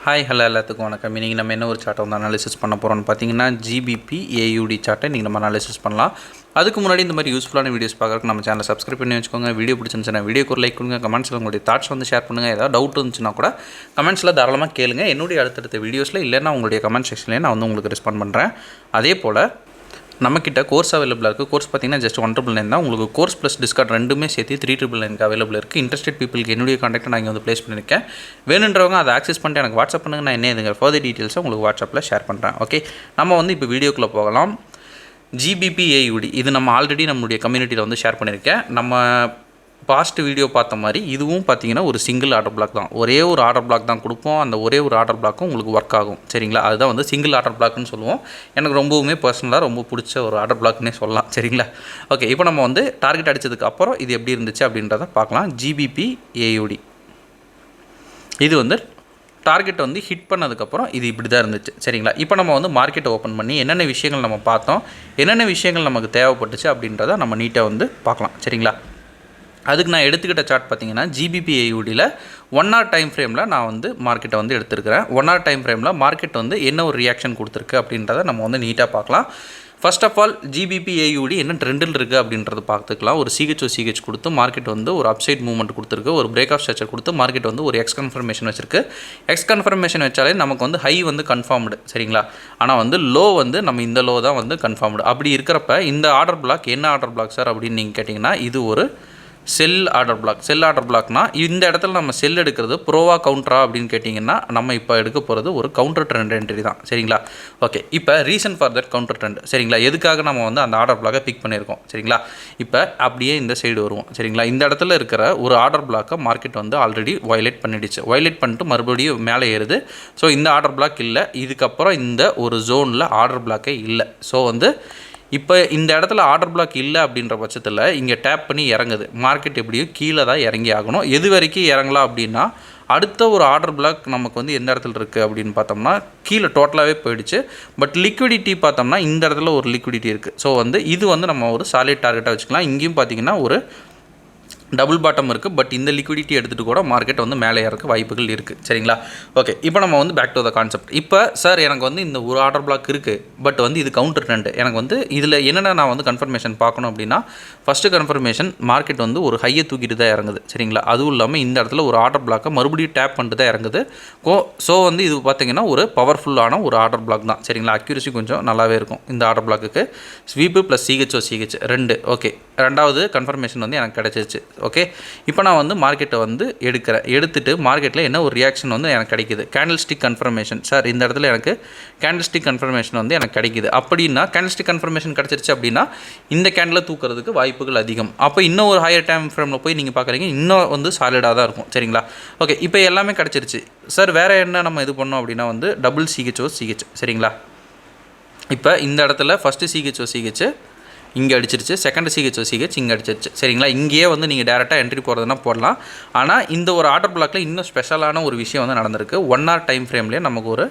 Hi hello எல்லாத்துக்கும் வணக்கம். இன்றைக்கி நம்ம என்ன ஒரு சார்ட்டை வந்து அனாலிசிஸ் பண்ண போகிறோம்னு பார்த்தீங்கன்னா ஜிபிபி ஏயுடி சார்ட்டை இன்றைக்கி நம்ம அனாலிசிஸ் பண்ணலாம். அதுக்கு முன்னாடி இந்த மாதிரி யூஸ்ஃபுல்லான வீடியோஸ் பார்க்குறதுக்கு நம்ம சேனலை சப்ஸ்கிரைப் பண்ணி வச்சுக்கோங்க. வீடியோ பிடிச்சிருந்துச்சுன்னா வீடியோக்கு ஒரு லைக் கொடுங்க. கமெண்ட்ஸில் உங்களுடைய தாட்ஸ் வந்து ஷேர் பண்ணுங்கள். ஏதாவது டவுட் இருந்துச்சுன்னா கூட கமெண்ட்ஸில் தாராளமாக கேளுங்க. என்னுடைய அடுத்தடுத்த வீடியோஸில் இல்லைன்னா உங்களுடைய கமெண்ட் செக்ஷன்லேயே நான் வந்து உங்களுக்கு ரெஸ்பாண்ட் பண்ணுறேன். அதே போல் நம்மக்கிட்ட கோர்ஸ் அவைலபிளாக இருக்குது. கோர்ஸ் பார்த்தீங்கன்னா ஜஸ்ட் 1,999 தான். உங்களுக்கு கோர்ஸ் ப்ளஸ் டிஸ்கவுண்ட் ரெண்டுமே சேர்த்து 3,999 அவைலபிள் இருக்குது. இன்ட்ரெஸ்டட் பீப்புளுக்கு என்னுடைய கான்டாக்ட் நான் இங்கே வந்து ப்ளேஸ் பண்ணியிருக்கேன். வேணுன்றவங்க அதை ஆக்சஸ் பண்ணிட்டு எனக்கு வாட்ஸ்அப் பண்ணுங்கள். நான் என்ன இதுங்க ஃபர்தர் டீட்டெயில்ஸை உங்களுக்கு வாட்ஸ்அப்பில் ஷேர் பண்ணுறேன். ஓகே, நம்ம வந்து இப்போ வீடியோக்குள்ளே போகலாம். ஜிபிபி ஏயுடி இது நம்ம ஆல்ரெடி நம்மளுடைய கம்யூனிட்டியில் வந்து ஷேர் பண்ணியிருக்கேன். நம்ம பாஸ்ட் வீடியோ பார்த்த மாதிரி இதுவும் பார்த்தீங்கன்னா ஒரு சிங்கிள் ஆர்டர் பிளாக் தான். ஒரே ஒரு ஆர்டர் பிளாக் தான் கொடுப்போம். அந்த ஒரே ஒரு ஆர்டர் பிளாக்கும் உங்களுக்கு ஒர்க் ஆகும். சரிங்களா, அதுதான் வந்து சிங்கிள் ஆர்டர் பிளாக்னு சொல்லுவோம். எனக்கு ரொம்பவுமே பர்சனலாக ரொம்ப பிடிச்ச ஒரு ஆர்டர் பிளாக்னே சொல்லலாம். சரிங்களா, ஓகே. இப்போ நம்ம வந்து டார்கெட் அடித்ததுக்கு அப்புறம் இது எப்படி இருந்துச்சு அப்படின்றத பார்க்கலாம். ஜிபிபி ஏயுடி இது வந்து டார்கெட் வந்து ஹிட் பண்ணதுக்கப்புறம் இது இப்படி தான் இருந்துச்சு. சரிங்களா, இப்போ நம்ம வந்து மார்க்கெட்டை ஓப்பன் பண்ணி என்னென்ன விஷயங்கள் நம்ம பார்த்தோம், என்னென்ன விஷயங்கள் நமக்கு தேவைப்பட்டுச்சு அப்படின்றத நம்ம நீட்டாக வந்து பார்க்கலாம். சரிங்களா, அதுக்கு நான் எடுத்துக்கிட்ட சார்ட் பார்த்தீங்கன்னா ஜிபிபி ஏயுடியில் 1 hour டைம் ஃப்ரேமில் நான் வந்து மார்க்கெட்டை வந்து எடுத்துருக்கிறேன். 1 hour டைம் ஃப்ரேமில் மார்க்கெட் வந்து என்ன ஒரு ரியாக்ஷன் கொடுத்துருக்கு அப்படின்றத நம்ம வந்து நீட்டாக பார்க்கலாம். First of all GBP AUD என்ன ட்ரெண்டில் இருக்குது அப்படின்றத பார்த்துக்கலாம். ஒரு சிஹெச் கொடுத்து மார்க்கெட் வந்து ஒரு அப்சைட் மூவ்மெண்ட் கொடுத்துருக்கு. ஒரு பிரேக் ஆஃப் ஸ்ட்ரக்சர் கொடுத்து மார்க்கெட் வந்து ஒரு எக்ஸ் கன்ஃபர்மேஷன் வச்சிருக்கு. எக்ஸ் கன்ஃபர்மேஷன் வச்சாலே நமக்கு வந்து ஹை வந்து கன்ஃபார்ம்டு. சரிங்களா, ஆனால் வந்து லோ வந்து நம்ம இந்த லோ தான் வந்து கன்ஃபார்ம்டு. அப்படி இருக்கிறப்ப இந்த ஆர்டர் பிளாக் என்ன ஆர்டர் பிளாக் சார் அப்படின்னு நீங்கள் கேட்டிங்கன்னா இது ஒரு sell order block. Sell order பிளாக்னா இந்த இடத்துல நம்ம செல் எடுக்கிறது ப்ரோவா கவுண்டரா அப்படின்னு கேட்டிங்கன்னா நம்ம இப்போ எடுக்க போகிறது ஒரு கவுண்டர் ட்ரெண்ட் என்ட்ரி தான். சரிங்களா, ஓகே. இப்போ reason for that counter trend. சரிங்களா, எதுக்காக நம்ம வந்து அந்த ஆர்டர் பிளாக்கை பிக் பண்ணியிருக்கோம். சரிங்களா, இப்போ அப்படியே இந்த சைடு வருவோம். சரிங்களா, இந்த இடத்துல இருக்கிற ஒரு ஆர்டர் பிளாக்கை மார்க்கெட் வந்து ஆல்ரெடி வயலேட் பண்ணிடுச்சு. வயலேட் பண்ணிட்டு மறுபடியும் மேலே ஏறுது. ஸோ இந்த ஆர்டர் பிளாக் இல்லை. இதுக்கப்புறம் இந்த ஒரு ஜோனில் ஆர்டர் பிளாக்கே இல்லை. ஸோ வந்து இப்போ இந்த இடத்துல ஆர்டர் பிளாக் இல்லை அப்படின்ற பட்சத்தில் இங்கே டேப் பண்ணி இறங்குது. மார்க்கெட் எப்படியும் கீழே தான் இறங்கி ஆகணும். எது வரைக்கும் இறங்கலாம் அப்படின்னா அடுத்த ஒரு ஆர்டர் பிளாக் நமக்கு வந்து எந்த இடத்துல இருக்குது அப்படின்னு பார்த்தோம்னா கீழே டோட்டலாகவே போயிடுச்சு. பட் லிக்விடிட்டி பார்த்தோம்னா இந்த இடத்துல ஒரு லிக்விடிட்டி இருக்குது. ஸோ வந்து இது வந்து நம்ம ஒரு சாலிட் டார்கெட்டாக வச்சுக்கலாம். இங்கேயும் பார்த்தீங்கன்னா ஒரு டபுள் பாட்டம் இருக்குது. பட் இந்த லிக்விடிட்டி எடுத்துகிட்டு கூட மார்க்கெட் வந்து மேலே ஏறக்கு வாய்ப்புகள் இருக்குது. சரிங்களா, ஓகே. இப்போ நம்ம வந்து பேக் டு த கான்செப்ட். இப்போ சார் எனக்கு வந்து இந்த ஒரு ஆர்டர் பிளாக் இருக்குது, பட் வந்து இது கவுண்டர் ட்ரெண்ட். எனக்கு வந்து இதில் என்னென்ன நான் வந்து கன்ஃபர்மேஷன் பார்க்கணும் அப்படின்னா ஃபஸ்ட்டு கன்ஃபர்மேஷன் மார்க்கெட் வந்து ஒரு ஹையை தூக்கிட்டு தான் இறங்குது. சரிங்களா, அதுவும் இல்லாமல் இந்த இடத்துல ஒரு ஆர்டர் பிளாக்கை மறுபடியும் டேப் பண்ணிட்டு தான் இறங்குது. ஸோ வந்து இது பார்த்திங்கன்னா ஒரு பவர்ஃபுல்லான ஒரு ஆர்டர் பிளாக் தான். சரிங்களா, அக்யூரசி கொஞ்சம் நல்லாவே இருக்கும் இந்த ஆர்டர் பிளாக்குக்கு. ஸ்வீப்பு ப்ளஸ் சிஹெச் ரெண்டு. ஓகே, ரெண்டாவது கன்ஃபர்மேஷன் வந்து எனக்கு கிடச்சிருச்சு. ஓகே, இப்போ நான் வந்து மார்க்கெட்டை வந்து எடுத்துட்டு மார்க்கெட்டில் என்ன ஒரு ரியாக்ஷன் வந்து எனக்கு கிடைக்குது. Candle stick confirmation. சார் இந்த இடத்துல எனக்கு கேண்டில் ஸ்டிக் கன்ஃபர்மேஷன் வந்து எனக்கு கிடைக்குது அப்படின்னா கேண்டில் ஸ்டிக் கன்ஃபர்மேஷன் கிடச்சிருச்சு அப்படின்னா இந்த கேண்டில் தூக்கிறதுக்கு வாய்ப்புகள் அதிகம். அப்போ இன்னும் ஒரு ஹையர் டைம் ஃப்ரேமில் போய் நீங்கள் பார்க்குறீங்க இன்னும் வந்து சாலிடாக தான் இருக்கும். சரிங்களா, ஓகே. இப்போ எல்லாமே கிடச்சிருச்சு. சார் வேறு என்ன நம்ம இது பண்ணோம் அப்படின்னா வந்து டபுள் சிஹெச். சரிங்களா, இப்போ இந்த இடத்துல ஃபஸ்ட்டு சிஹெச் இங்கே அடிச்சிருச்சு, செகண்ட் சிஹெச் இங்கே அடிச்சிருச்சு. சரிங்களா, இங்கேயே வந்து நீங்கள் டேரெக்டாக என்ட்ரி போகிறதுனா போடலாம். ஆனால் இந்த ஒரு ஆர்டர் பிளாக்கில் இன்னும் ஸ்பெஷலான ஒரு விஷயம் வந்து நடந்திருக்கு. 1 hour டைம் ஃப்ரேம்லேயே நமக்கு ஒரு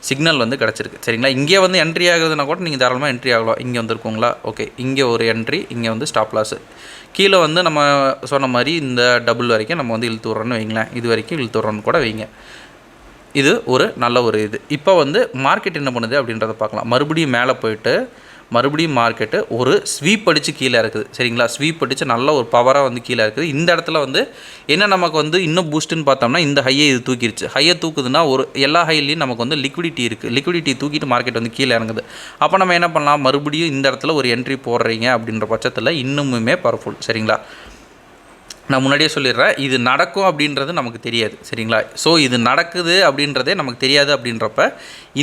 சிக்னல் வந்து கிடச்சிருக்கு. சரிங்களா, இங்கே வந்து என்ட்ரி ஆகுதுன்னா கூட நீங்கள் தாராளமாக என்ட்ரி ஆகலாம். இங்கே வந்துருக்குங்களா, ஓகே. இங்கே ஒரு என்ட்ரி, இங்கே வந்து ஸ்டாப் லாஸு. கீழே வந்து நம்ம சொன்ன மாதிரி இந்த டபுள் வரைக்கும் நம்ம வந்து இழுத்து விட்றோன்னு வைங்களேன். இது வரைக்கும் இழுத்து விட்றோன்னு கூட வைங்க. இது ஒரு நல்ல ஒரு இது. இப்போ வந்து மார்க்கெட் என்ன பண்ணுது அப்படின்றத பார்க்கலாம். மறுபடியும் மேலே போயிட்டு மறுபடியும் மார்க்கெட்டு ஒரு ஸ்வீப் அடித்து கீழே இருக்குது. சரிங்களா, ஸ்வீப் அடித்து நல்ல ஒரு பவராக வந்து கீழே இருக்குது. இந்த இடத்துல வந்து என்ன நமக்கு வந்து இன்னும் பூஸ்ட்டுன்னு பார்த்தோம்னா இந்த ஹையை இது தூக்கிடுச்சு. ஹையை தூக்குதுன்னா ஒரு எல்லா ஹைலையும் நமக்கு வந்து லிக்விடிட்டி இருக்குது. லிக்விடிட்டி தூக்கிட்டு மார்க்கெட் வந்து கீழே இறங்குது. அப்போ நம்ம என்ன பண்ணலாம், மறுபடியும் இந்த இடத்துல ஒரு என்ட்ரி போடுறீங்க அப்படின்ற பட்சத்தில் இன்னுமுமே பவர்ஃபுல். சரிங்களா, நான் முன்னாடியே சொல்லிடுறேன், இது நடக்கும் அப்படின்றது நமக்கு தெரியாது. சரிங்களா, ஸோ இது நடக்குது அப்படின்றதே நமக்கு தெரியாது. அப்படின்றப்ப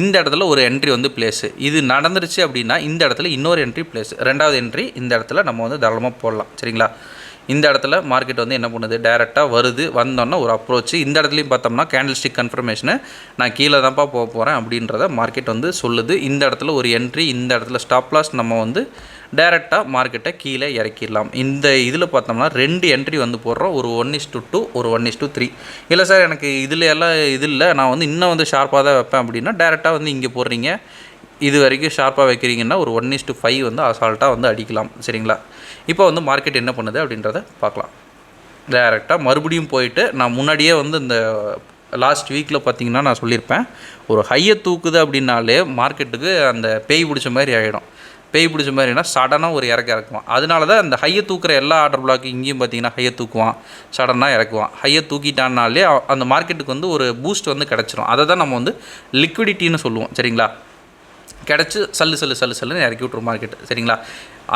இந்த இடத்துல ஒரு என்ட்ரி வந்து பிளேஸு. இது நடந்துருச்சு அப்படின்னா இந்த இடத்துல இன்னொரு என்ட்ரி பிளேஸ், ரெண்டாவது என்ட்ரி இந்த இடத்துல நம்ம வந்து தாராளமாக போடலாம். சரிங்களா, இந்த இடத்துல மார்க்கெட் வந்து என்ன பண்ணுது, டைரெக்டாக வருது. வந்தோன்னா ஒரு அப்ரோச்சு. இந்த இடத்துலையும் பார்த்தோம்னா கேண்டில் ஸ்டிக் கன்ஃபர்மேஷனு நான் கீழே தான்ப்பா போக போகிறேன் அப்படின்றத மார்க்கெட் வந்து சொல்லுது. இந்த இடத்துல ஒரு என்ட்ரி, இந்த இடத்துல ஸ்டாப் லாஸ் நம்ம வந்து டைரெக்டாக மார்க்கெட்டை கீழே இறக்கிடலாம். இந்த இதில் பார்த்தோம்னா 2 என்ட்ரி வந்து போடுறோம். ஒரு 1:2, ஒரு 1:3. இல்லை சார் எனக்கு இதில் எல்லாம் இது இல்லை, நான் வந்து இன்னும் வந்து ஷார்ப்பாக தான் வைப்பேன் அப்படின்னா டைரெக்டாக வந்து இங்கே போடுறீங்க. இது வரைக்கும் ஷார்ப்பாக வைக்கிறீங்கன்னா ஒரு 1:5 வந்து அசால்ட்டாக வந்து அடிக்கலாம். சரிங்களா, இப்போ வந்து மார்க்கெட் என்ன பண்ணுது அப்படின்றத பார்க்கலாம். டைரெக்டாக மறுபடியும் போயிட்டு நான் முன்னாடியே வந்து இந்த லாஸ்ட் வீக்கில் பார்த்தீங்கன்னா நான் சொல்லியிருப்பேன், ஒரு ஹையை தூக்குது அப்படின்னாலே மார்க்கெட்டுக்கு அந்த பேய் பிடிச்ச மாதிரி ஆகிடும். பேய் பிடிச்ச மாதிரினா சடனாக ஒரு இறக்குவான். அதனால தான் அந்த ஹையை தூக்குற எல்லா ஆர்டர் பிளாக் இங்கேயும் பார்த்தீங்கன்னா ஹையை தூக்குவான், சடனாக இறக்குவான். ஹையை தூக்கிட்டானாலே அந்த மார்க்கெட்டுக்கு வந்து ஒரு பூஸ்ட் வந்து கிடச்சிரும். அதை தான் நம்ம வந்து லிக்விடிட்டின்னு சொல்லுவோம். சரிங்களா, கிடச்சி சல்லுன்னு இறக்கி விட்ரும் மார்க்கெட். சரிங்களா,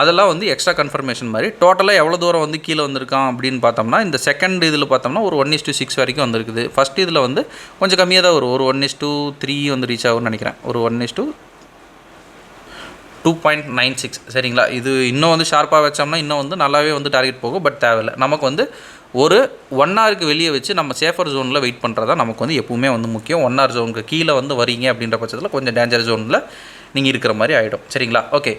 அதெல்லாம் வந்து எக்ஸ்ட்ரா கன்ஃபர்மேஷன் மாதிரி. டோட்டலாக எவ்வளோ தூரம் வந்து கீழே வந்திருக்கான் அப்படின்னு பார்த்தோம்னா, இந்த செகண்ட் இதில் பார்த்தோம்னா ஒரு 1:6 வரைக்கும் வந்திருக்குது. ஃபஸ்ட் இதில் வந்து கொஞ்சம் கம்மியாக தான் வரும், ஒரு 1:3 வந்து ரீச் ஆகும்னு நினைக்கிறேன், ஒரு 1:2.96. சரிங்களா, இது இன்னும் வந்து ஷார்ப்பாக வச்சோம்னா இன்னும் வந்து நல்லாவே வந்து டார்கெட் போகும். பட் தேவையில்லை, நமக்கு வந்து ஒரு 1 ஹவருக்கு வெளியே வச்சு நம்ம சேஃபர் ஜோனில் வெயிட் பண்ணுறதா நமக்கு வந்து எப்பவுமே வந்து முக்கியம். 1 ஹவர் ஜோனுக்கு கீழே வந்து வரீங்க அப்படின்ற பட்சத்தில் கொஞ்சம் டேஞ்சர் ஜோனில் நீங்கள் இருக்கிற மாதிரி ஆகிடும். சரிங்களா, ஓகே,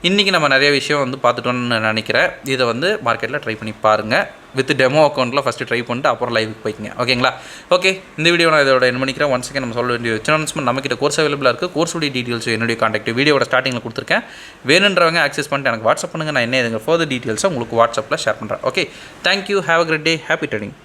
இன்றைக்கி நம்ம நிறைய விஷயம் வந்து பார்த்துட்டோன்னு நினைக்கிறேன். இதை வந்து மார்க்கெட்டில் ட்ரை பண்ணி பாருங்கள். வித் டெமோ அக்கௌண்ட்டில் ஃபஸ்ட்டு ட்ரை பண்ணிட்டு அப்புறம் லைவுக்கு போய்க்குங்க. ஓகேங்களா, ஓகே, இந்த வீடியோ நான் இதோட என்ன பண்ணிக்கிறேன். ஒன்ஸ் செகண்ட் நம்ம சொல்ல வேண்டிய அனௌன்ஸ்மெண்ட், நம்மக்கிட்ட கோர்ஸ் அவைலபிளாக இருக்குது. கோர்ஸுடைய டீட்டெயில்ஸ் என்னுடைய கான்டாக்ட் வீடியோட ஸ்டார்டிங்கில் கொடுத்துருக்கேன். வேணுன்றவங்க ஆக்சஸ் பண்ணிட்டு எனக்கு வாட்ஸ்அப் பண்ணுங்கள். நான் என்ன இதுங்க ஃபர்தர் டீட்டெயில்ஸை உங்களுக்கு வாட்ஸ்அப்பில் ஷேர் பண்ணுறேன். Okay, thank you, have a great day, happy trading.